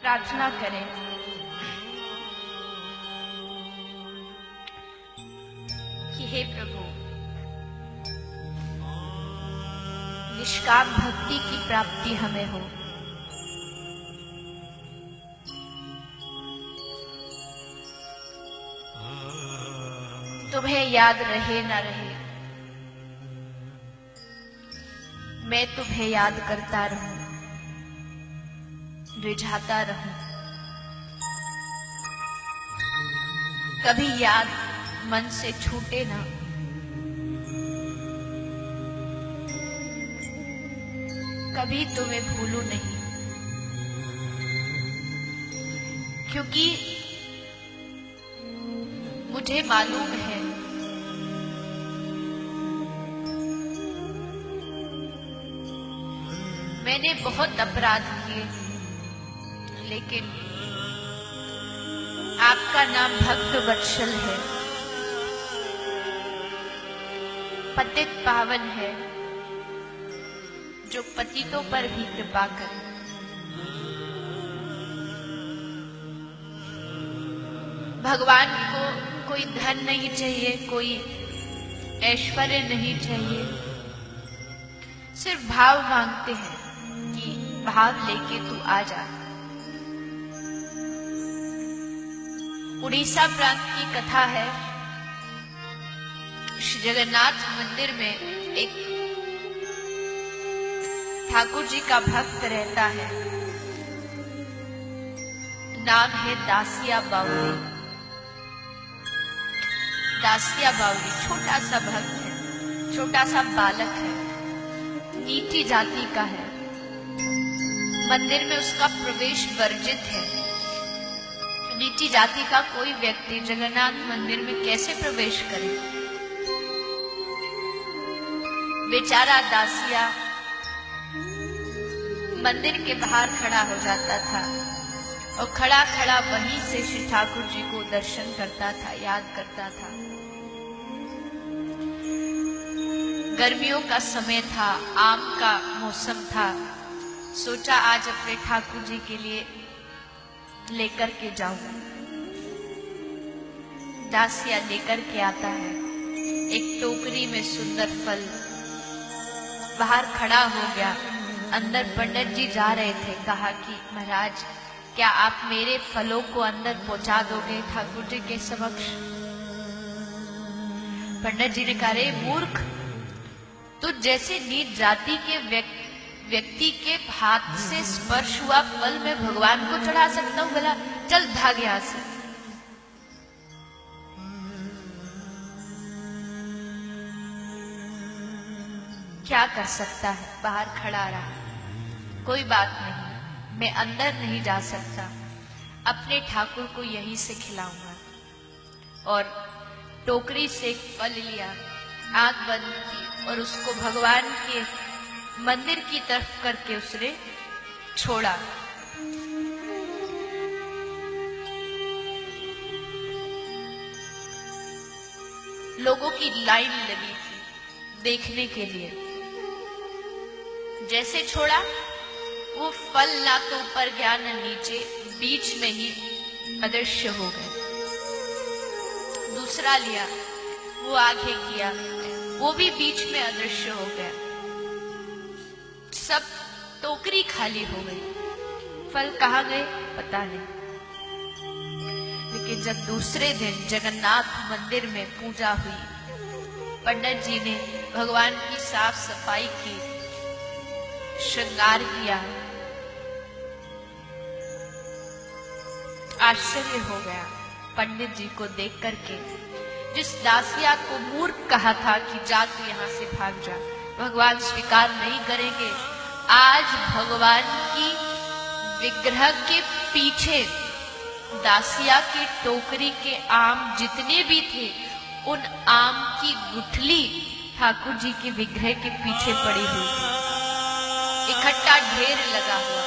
प्रार्थना करें कि हे प्रभु, निष्काम भक्ति की प्राप्ति हमें हो। तुम्हें याद रहे ना रहे, मैं तुम्हें याद करता रहूं, रिझाता रहूं। कभी याद मन से छूटे ना, कभी तुम्हें भूलूं नहीं, क्योंकि मुझे मालूम है मैंने बहुत अपराध किए, लेकिन आपका नाम भक्त वत्सल है, पतित पावन है, जो पतितों पर भी कृपा करे। भगवान को कोई धन नहीं चाहिए, कोई ऐश्वर्य नहीं चाहिए, सिर्फ भाव मांगते हैं कि भाव लेके तू आ जा। उड़ीसा प्रांत की कथा है, श्री जगन्नाथ मंदिर में एक ठाकुर जी का भक्त रहता है, नाम है दासिया बावली। दासिया बावली छोटा सा भक्त है, छोटा सा बालक है, नीची जाति का है। मंदिर में उसका प्रवेश वर्जित है। नीची जाति का कोई व्यक्ति जगन्नाथ मंदिर में कैसे प्रवेश करे? बेचारा दासिया मंदिर के बाहर खड़ा हो जाता था और खड़ा खड़ा वहीं से श्री ठाकुर जी को दर्शन करता था, याद करता था। गर्मियों का समय था, आम का मौसम था, सोचा आज अपने ठाकुर जी के लिए लेकर के जाऊं। दासिया लेकर के आता है एक टोकरी में सुंदर फल, बाहर खड़ा हो गया। अंदर पंडित जी जा रहे थे, कहा कि महाराज क्या आप मेरे फलों को अंदर पहुंचा दोगे ठाकुर जी के समक्ष? पंडित जी ने कहा, रे मूर्ख, तो जैसे नीच जाति के व्यक्ति के हाथ से स्पर्श हुआ फल मैं भगवान को चढ़ा सकता हूं? बोला चल भाग यहां से। क्या कर सकता है, बाहर खड़ा रहा। कोई बात नहीं, मैं अंदर नहीं जा सकता, अपने ठाकुर को यहीं से खिलाऊंगा। और टोकरी से एक फल लिया, आंख बंद की और उसको भगवान के मंदिर की तरफ करके उसने छोड़ा। लोगों की लाइन लगी थी देखने के लिए। जैसे छोड़ा, वो फल ना तो ऊपर गया न नीचे, बीच में ही अदृश्य हो गए। दूसरा लिया, वो आगे किया, वो भी बीच में अदृश्य हो गया। सब टोकरी खाली हो गई, फल कहाँ गए पता नहीं। लेकिन जब दूसरे दिन जगन्नाथ मंदिर में पूजा हुई, पंडित जी ने भगवान की साफ सफाई की, श्रृंगार किया, आश्चर्य हो गया पंडित जी को देख करके। जिस दासिया को मूर्ख कहा था कि जा तू यहां से भाग जा, भगवान स्वीकार नहीं करेंगे। आज भगवान की विग्रह के पीछे दासिया की टोकरी के आम जितने भी थे, उन आम की गुठली ठाकुर जी के विग्रह के पीछे पड़ी हुई थी, इकट्ठा ढेर लगा हुआ।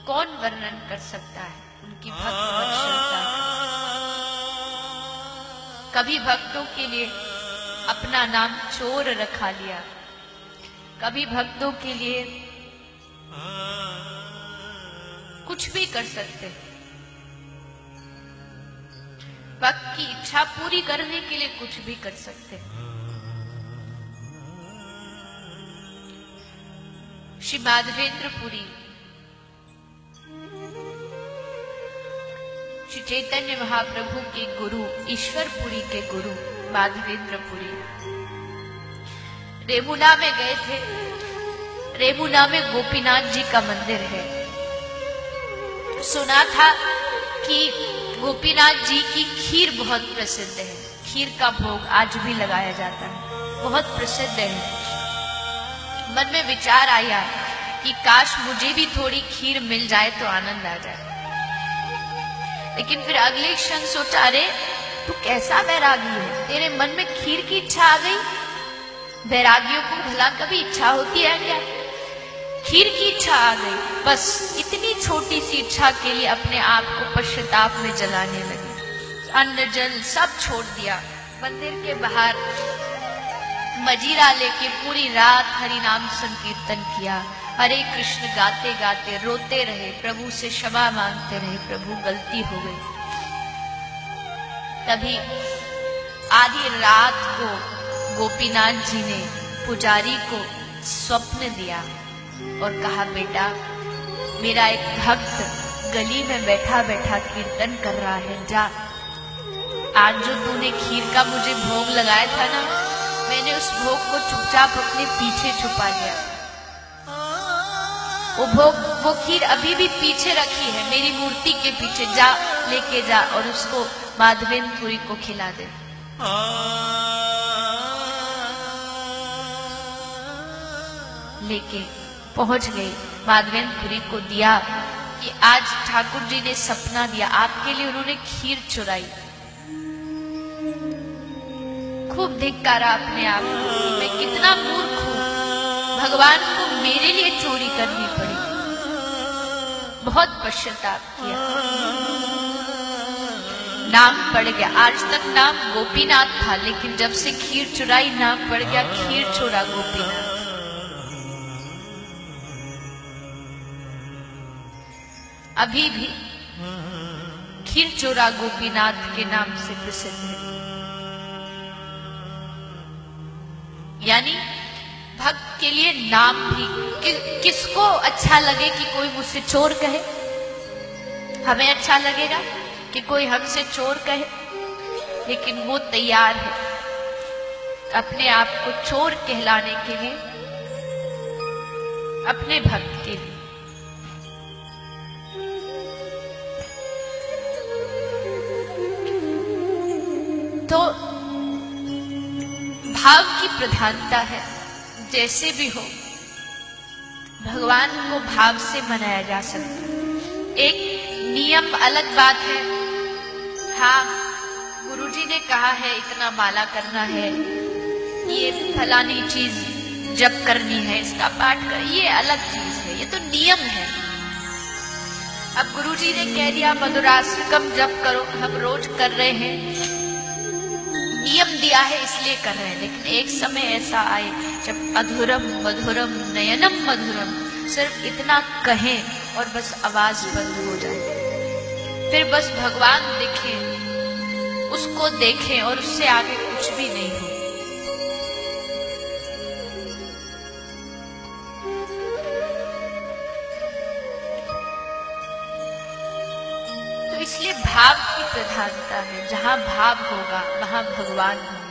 कौन वर्णन कर सकता है उनकी भक्त वत्सलता का? कभी भक्तों के लिए अपना नाम चोर रखा लिया, कभी भक्तों के लिए कुछ भी कर सकते हैं, भक्त की इच्छा पूरी करने के लिए कुछ भी कर सकते हैं। श्री माधवेंद्रपुरी श्री चैतन्य महाप्रभु के गुरु, ईश्वरपुरी के गुरु माधवेंद्रपुरी रेमुना में गए थे। रेमुना में गोपीनाथ जी का मंदिर है। सुना था कि गोपीनाथ जी की खीर बहुत प्रसिद्ध है। खीर का भोग आज भी लगाया जाता है, बहुत प्रसिद्ध है। मन में विचार आया कि काश मुझे भी थोड़ी खीर मिल जाए तो आनंद आ जाए। लेकिन फिर अगले क्षण सोचा, अरे तू कैसा वैरागी है, तेरे मन में खीर की इच्छा आ गई। वैरागियों को भला कभी इच्छा होती है क्या? खीर की इच्छा आ गई, बस इतनी छोटी सी इच्छा के लिए अपने आप को पश्चाताप में जलाने लगे। अन्न जल सब छोड़ दिया। मंदिर के बाहर मजीरा लेके पूरी रात हरि नाम संकीर्तन किया। हरे कृष्ण गाते गाते रोते रहे, प्रभु से क्षमा मांगते रहे, प्रभु गलती हो गई। तभी आधी रात को गोपीनाथ जी ने पुजारी को स्वप्न दिया और कहा, बेटा मेरा एक भक्त गली में बैठा बैठा कीर्तन कर रहा है, जा आज जो तूने खीर का मुझे भोग लगाया था ना, मैंने उस भोग को चुपचाप अपने पीछे छुपा लिया। वो खीर अभी भी पीछे रखी है, मेरी मूर्ति के पीछे, जा लेके जा और उसको माधवेंद्रपुरी को खिला दे। लेके पहुंच गई, माधवेंद्रपुरी को दिया कि आज ठाकुर जी ने सपना दिया, आपके लिए उन्होंने खीर चुराई। खूब धिक्कारा अपने आप को, मैं कितना मूर्ख हूं, भगवान को मेरे लिए चोरी करनी पड़ी। बहुत पश्चाताप किया। नाम पड़ गया। आज तक नाम गोपीनाथ था, लेकिन जब से खीर चुराई नाम पड़ गया खीर चोरा गोपीनाथ। अभी भी खीर चोरा गोपीनाथ के नाम से प्रसिद्ध है। यानी भक्त के लिए नाम भी किसको अच्छा लगे कि कोई मुझसे चोर कहे? हमें अच्छा लगेगा कि कोई हमसे चोर कहे, लेकिन वो तैयार है अपने आप को चोर कहलाने के लिए, अपने भक्त के लिए। तो भाव की प्रधानता है। जैसे भी हो, भगवान को भाव से मनाया जा सकता है। एक नियम अलग बात है। हाँ, गुरुजी ने कहा है इतना माला करना है, ये फलानी चीज जप करनी है, इसका पाठ कर, ये अलग चीज है, ये तो नियम है। अब गुरुजी ने कह दिया मधुराष्टकम जप करो, हम रोज कर रहे हैं, नियम दिया है इसलिए कर रहे हैं। लेकिन एक समय ऐसा आए जब अधुरम मधुरम नयनम मधुरम सिर्फ इतना कहें और बस आवाज बंद हो जाए, फिर बस भगवान दिखे, उसको देखें और उससे आगे कुछ भी नहीं हो। तो इसलिए भाव की प्रधानता है। जहां भाव होगा वहां भगवान होंगे।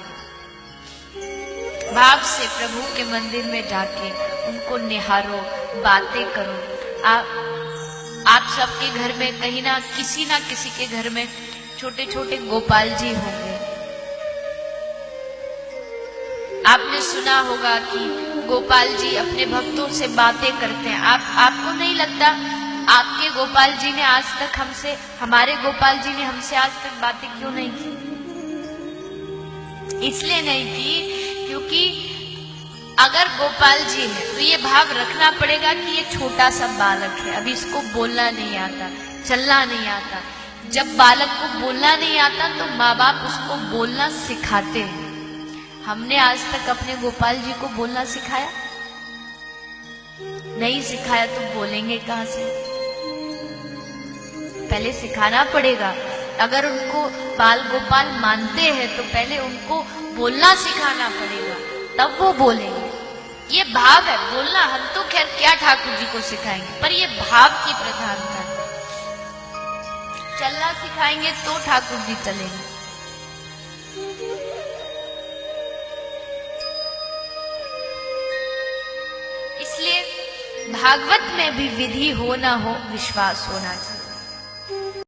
भाव से प्रभु के मंदिर में जाके उनको निहारो, बातें करो। आप सबके घर में कहीं ना किसी के घर में छोटे छोटे गोपाल जी होंगे। आपने सुना होगा कि गोपाल जी अपने भक्तों से बातें करते हैं। आपको नहीं लगता आपके गोपाल जी ने आज तक हमसे, हमारे गोपाल जी ने हमसे आज तक बातें क्यों नहीं की? इसलिए नहीं की क्योंकि अगर गोपाल जी है तो ये भाव रखना पड़ेगा कि ये छोटा सा बालक है, अभी इसको बोलना नहीं आता, चलना नहीं आता। जब बालक को बोलना नहीं आता तो माँ बाप उसको बोलना सिखाते हैं। हमने आज तक अपने गोपाल जी को बोलना सिखाया? नहीं सिखाया तो बोलेंगे कहां से? पहले सिखाना पड़ेगा। अगर उनको बाल गोपाल मानते हैं तो पहले उनको बोलना सिखाना पड़ेगा, तब वो बोलेंगे। ये भाव है बोलना। हम तो खैर क्या ठाकुर जी को सिखाएंगे, पर ये भाव की प्रधानता है। चलना सिखाएंगे तो ठाकुर जी चलेंगे। इसलिए भागवत में भी विधि हो ना हो, विश्वास होना चाहिए।